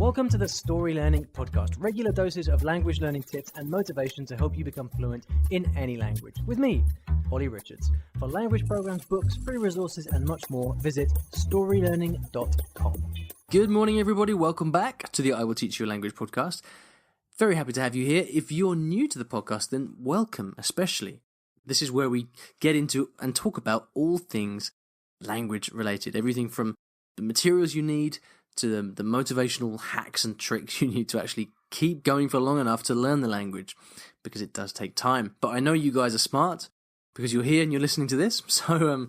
Welcome to the Story Learning Podcast, regular doses of language learning tips and motivation to help you become fluent in any language. With me, Olly Richards. For language programs, books, free resources, and much more, visit StoryLearning.com. Good morning, everybody. Welcome back to the I Will Teach You a Language podcast. Very happy to have you here. If you're new to the podcast, then welcome, especially. This is where we get into and talk about all things language related. Everything from the materials you need to the motivational hacks and tricks you need to actually keep going for long enough to learn the language, because it does take time. But I know you guys are smart because you're here and you're listening to this, so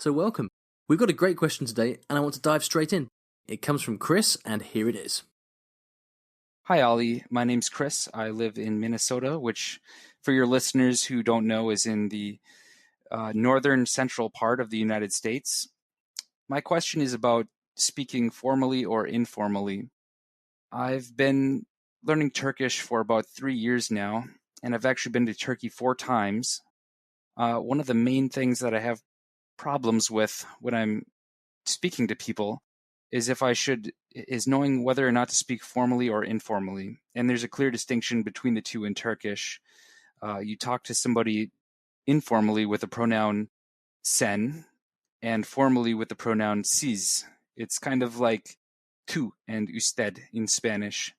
welcome. We've got a great question today, and I want to dive straight in. It comes from Chris, and here it is. Hi, Ollie. My name's Chris. I live in Minnesota, which, for your listeners who don't know, is in the northern central part of the United States. My question is about speaking formally or informally. I've been learning Turkish for about 3 years now, and I've actually been to Turkey 4 times. One of the main things that I have problems with when I'm speaking to people is knowing whether or not to speak formally or informally. And there's a clear distinction between the two in Turkish. You talk to somebody informally with the pronoun sen and formally with the pronoun siz. It's kind of like tú and usted in Spanish.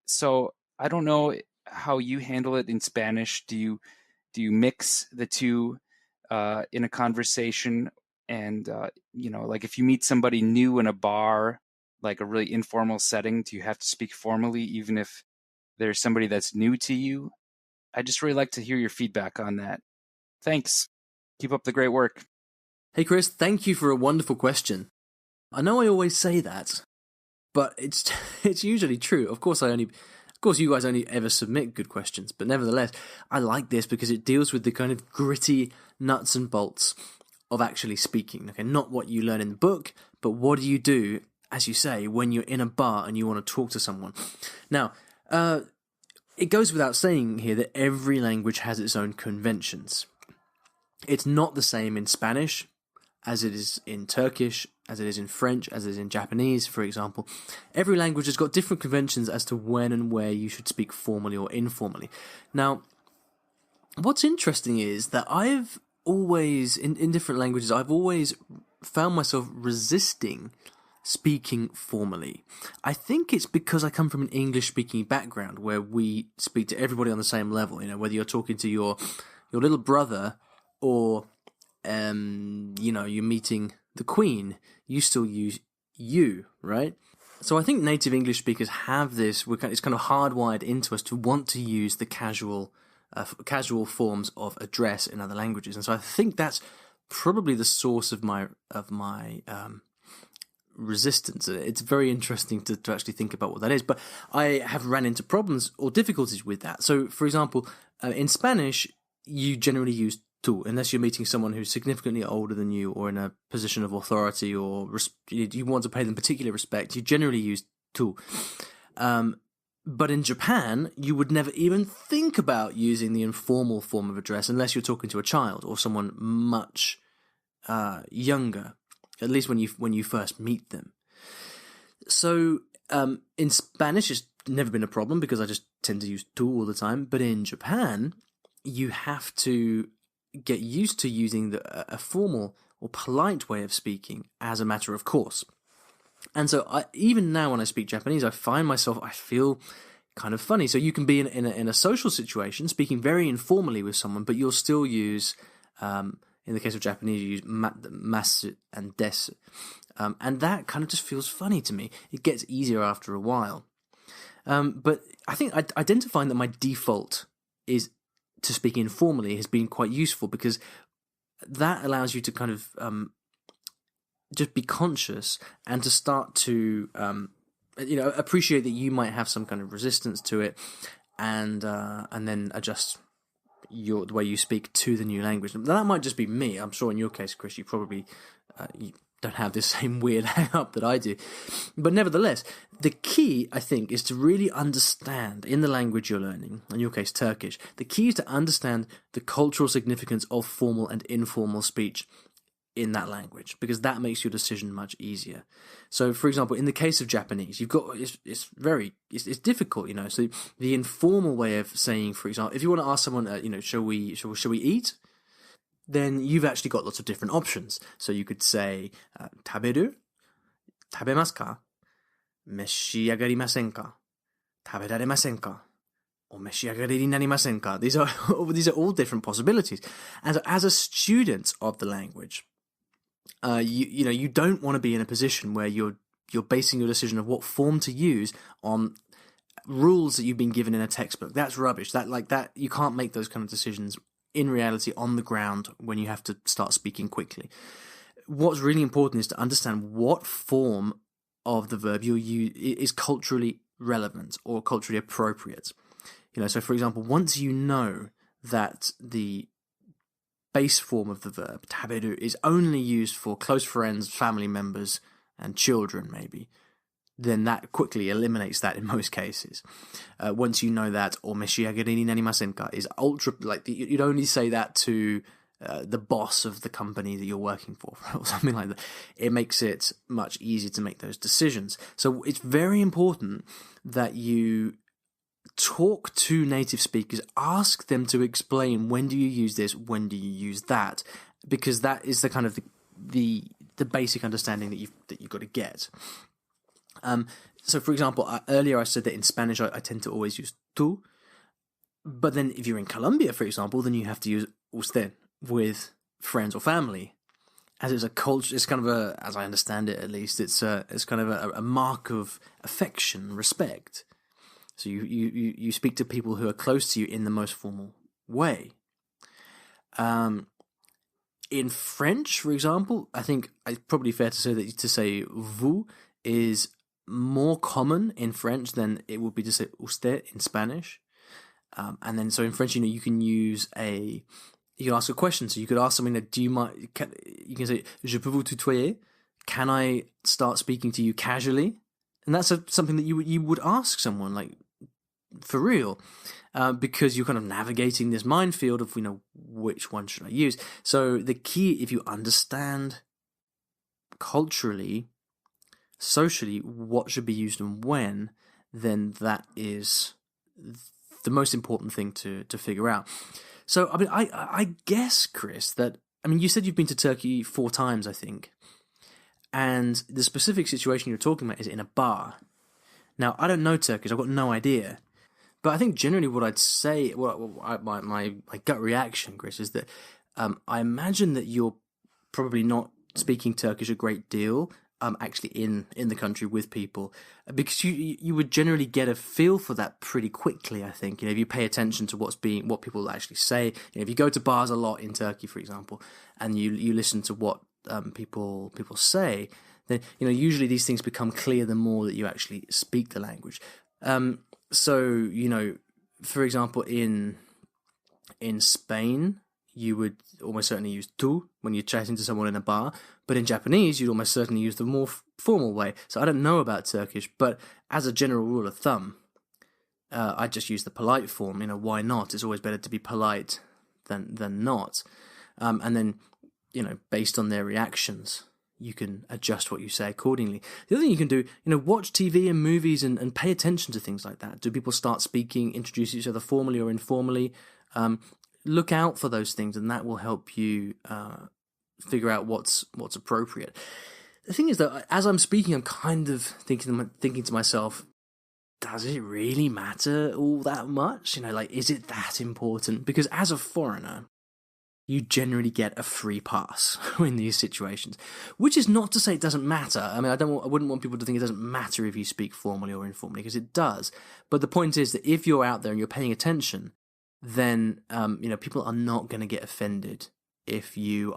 So I don't know how you handle it in Spanish. Do you mix the two in a conversation? And like if you meet somebody new in a bar, like a really informal setting, do you have to speak formally even if there's somebody that's new to you? I just really like to hear your feedback on that. Thanks. Keep up the great work. Hey, Chris, thank you for a wonderful question. I know I always say that, but it's usually true. Of course, you guys only ever submit good questions, but nevertheless, I like this because it deals with the kind of gritty nuts and bolts of actually speaking. Okay, not what you learn in the book, but what do you do, as you say, when you're in a bar and you want to talk to someone. Now, it goes without saying here that every language has its own conventions. It's not the same in Spanish as it is in Turkish, as it is in French, as it is in Japanese, for example. Every language has got different conventions as to when and where you should speak formally or informally. Now, what's interesting is that I've always, in different languages, I've always found myself resisting speaking formally. I think it's because I come from an English-speaking background where we speak to everybody on the same level. Whether you're talking to your little brother or you're meeting the Queen, you still use you, right? So I think native English speakers have this. It's kind of hardwired into us to want to use the casual forms of address in other languages, and so I think that's probably the source of my resistance. It's very interesting to actually think about what that is, but I have ran into problems or difficulties with that. So, for example, in Spanish, you generally use tú, unless you're meeting someone who's significantly older than you or in a position of authority or you want to pay them particular respect. You generally use tú. But in Japan, you would never even think about using the informal form of address unless you're talking to a child or someone much younger, at least when you first meet them. So in Spanish, it's never been a problem because I just tend to use tú all the time. But in Japan, you have to get used to using a formal or polite way of speaking as a matter of course. And so even now when I speak Japanese, I feel kind of funny. So you can be in a social situation speaking very informally with someone, but you'll still use, in the case of Japanese, you use masu and desu. And that kind of just feels funny to me. It gets easier after a while. But I think identifying that my default is to speak informally has been quite useful because that allows you to kind of just be conscious and to start to appreciate that you might have some kind of resistance to it, and then adjust the way you speak to the new language. That might just be me. I'm sure in your case, Chris, you probably you don't have this same weird hang-up that I do. But nevertheless, the key, I think, is to really understand in the language you're learning, in your case Turkish, the key is to understand the cultural significance of formal and informal speech in that language, because that makes your decision much easier. So, for example, in the case of Japanese, it's difficult, So the informal way of saying, for example, if you want to ask someone, shall we eat? Then you've actually got lots of different options. So you could say, taberu, tabemasu ka, meshiyagarimasen ka, taberaremasen ka, or meshiyagari ni narimasen ka. These are all different possibilities. And so as a student of the language, you don't want to be in a position where you're basing your decision of what form to use on rules that you've been given in a textbook. That's rubbish. That you can't make those kind of decisions in reality on the ground when you have to start speaking quickly. What's really important is to understand what form of the verb you use is culturally relevant or culturally appropriate. So for example, once you know that the base form of the verb, taberu, is only used for close friends, family members, and children maybe, then that quickly eliminates that in most cases. Once you know that, or meshiyagari ni narimasen ka is ultra, you'd only say that to the boss of the company that you're working for, or something like that. It makes it much easier to make those decisions. So it's very important that you talk to native speakers, ask them to explain, when do you use this, when do you use that, because that is the kind of the basic understanding that you've got to get. So, for example, earlier I said that in Spanish I tend to always use tú, but then if you're in Colombia, for example, then you have to use usted with friends or family. As it's a culture, it's kind of as I understand it at least, it's kind of a mark of affection, respect. So you speak to people who are close to you in the most formal way. In French, for example, I think it's probably fair to say vous is more common in French than it would be to say usted in Spanish. And then so in French, you can ask a question. So you could ask something that, you can say, je peux vous tutoyer? Can I start speaking to you casually? And that's something that you would ask someone, like, for real, because you're kind of navigating this minefield of, which one should I use? So the key, if you understand culturally, socially, what should be used and when, then that is the most important thing to figure out. So, I guess, Chris, that, you said you've been to Turkey 4 times, I think, and the specific situation you're talking about is in a bar. Now, I don't know Turkish, I've got no idea, but I think generally what I'd say, my gut reaction, Chris, is that I imagine that you're probably not speaking Turkish a great deal, actually in the country with people, because you would generally get a feel for that pretty quickly. I think if you pay attention to what people actually say. If you go to bars a lot in Turkey, for example, and you listen to what people say, then usually these things become clear the more that you actually speak the language. So for example, in Spain, you would almost certainly use tú when you're chatting to someone in a bar, but in Japanese, you'd almost certainly use the more formal way. So I don't know about Turkish, but as a general rule of thumb, I just use the polite form. Why not? It's always better to be polite than not. And then, based on their reactions, you can adjust what you say accordingly. The other thing you can do, watch TV and movies and pay attention to things like that. Do people start speaking, introduce each other formally or informally? Look out for those things, and that will help you figure out what's appropriate. The thing is that as I'm speaking, I'm kind of thinking to myself, does it really matter all that much? Is it that important? Because as a foreigner, you generally get a free pass in these situations, which is not to say it doesn't matter. I wouldn't want people to think it doesn't matter if you speak formally or informally, because it does. But the point is that if you're out there and you're paying attention, then people are not going to get offended if you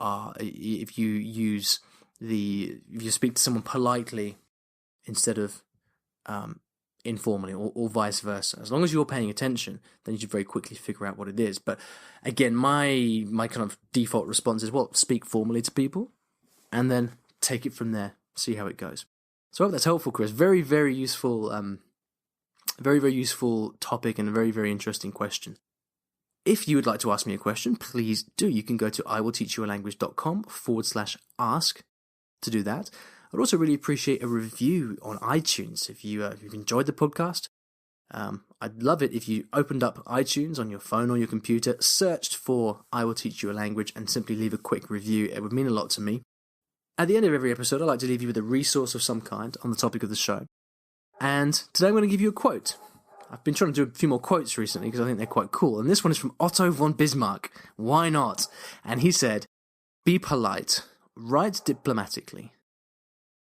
speak to someone politely instead of informally, or vice versa. As long as you're paying attention, then you should very quickly figure out what it is. But again, my kind of default response is, speak formally to people, and then take it from there. See how it goes. So I hope that's helpful, Chris. Very, very useful, very, very useful topic, and a very, very interesting question. If you would like to ask me a question, please do. You can go to iwillteachyoualanguage.com/ask to do that. I'd also really appreciate a review on iTunes if you've enjoyed the podcast. I'd love it if you opened up iTunes on your phone or your computer, searched for I Will Teach You a Language, and simply leave a quick review. It would mean a lot to me. At the end of every episode, I like to leave you with a resource of some kind on the topic of the show. And today I'm going to give you a quote. I've been trying to do a few more quotes recently because I think they're quite cool. And this one is from Otto von Bismarck. Why not? And he said, "Be polite. Write diplomatically.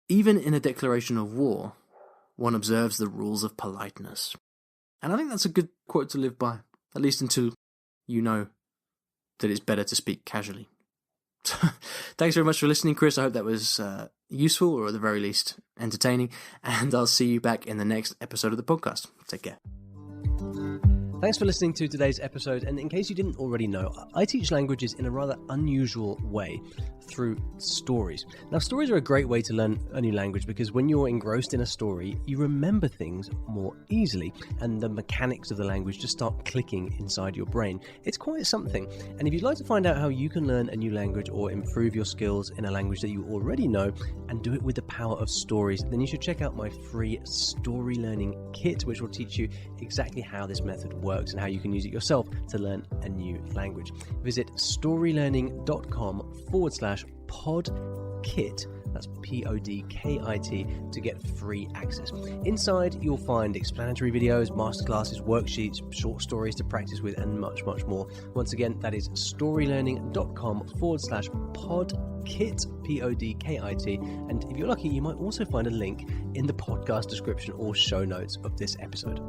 Even in a declaration of war, one observes the rules of politeness." And I think that's a good quote to live by, at least until you know that it's better to speak casually. Thanks very much for listening, Chris. I hope that was useful, or at the very least entertaining, and I'll see you back in the next episode of the podcast. Take care. Thanks for listening to today's episode, and in case you didn't already know, I teach languages in a rather unusual way, through stories. Now, stories are a great way to learn a new language because when you're engrossed in a story, you remember things more easily, and the mechanics of the language just start clicking inside your brain. It's quite something, and if you'd like to find out how you can learn a new language or improve your skills in a language that you already know and do it with the power of stories, then you should check out my free Story Learning Kit, which will teach you exactly how this method works and how you can use it yourself to learn a new language. Visit storylearning.com/podkit, that's PODKIT, to get free access. Inside you'll find explanatory videos, masterclasses, worksheets, short stories to practice with, and much, much more. Once again, that is storylearning.com/podkit, PODKIT, and if you're lucky, you might also find a link in the podcast description or show notes of this episode.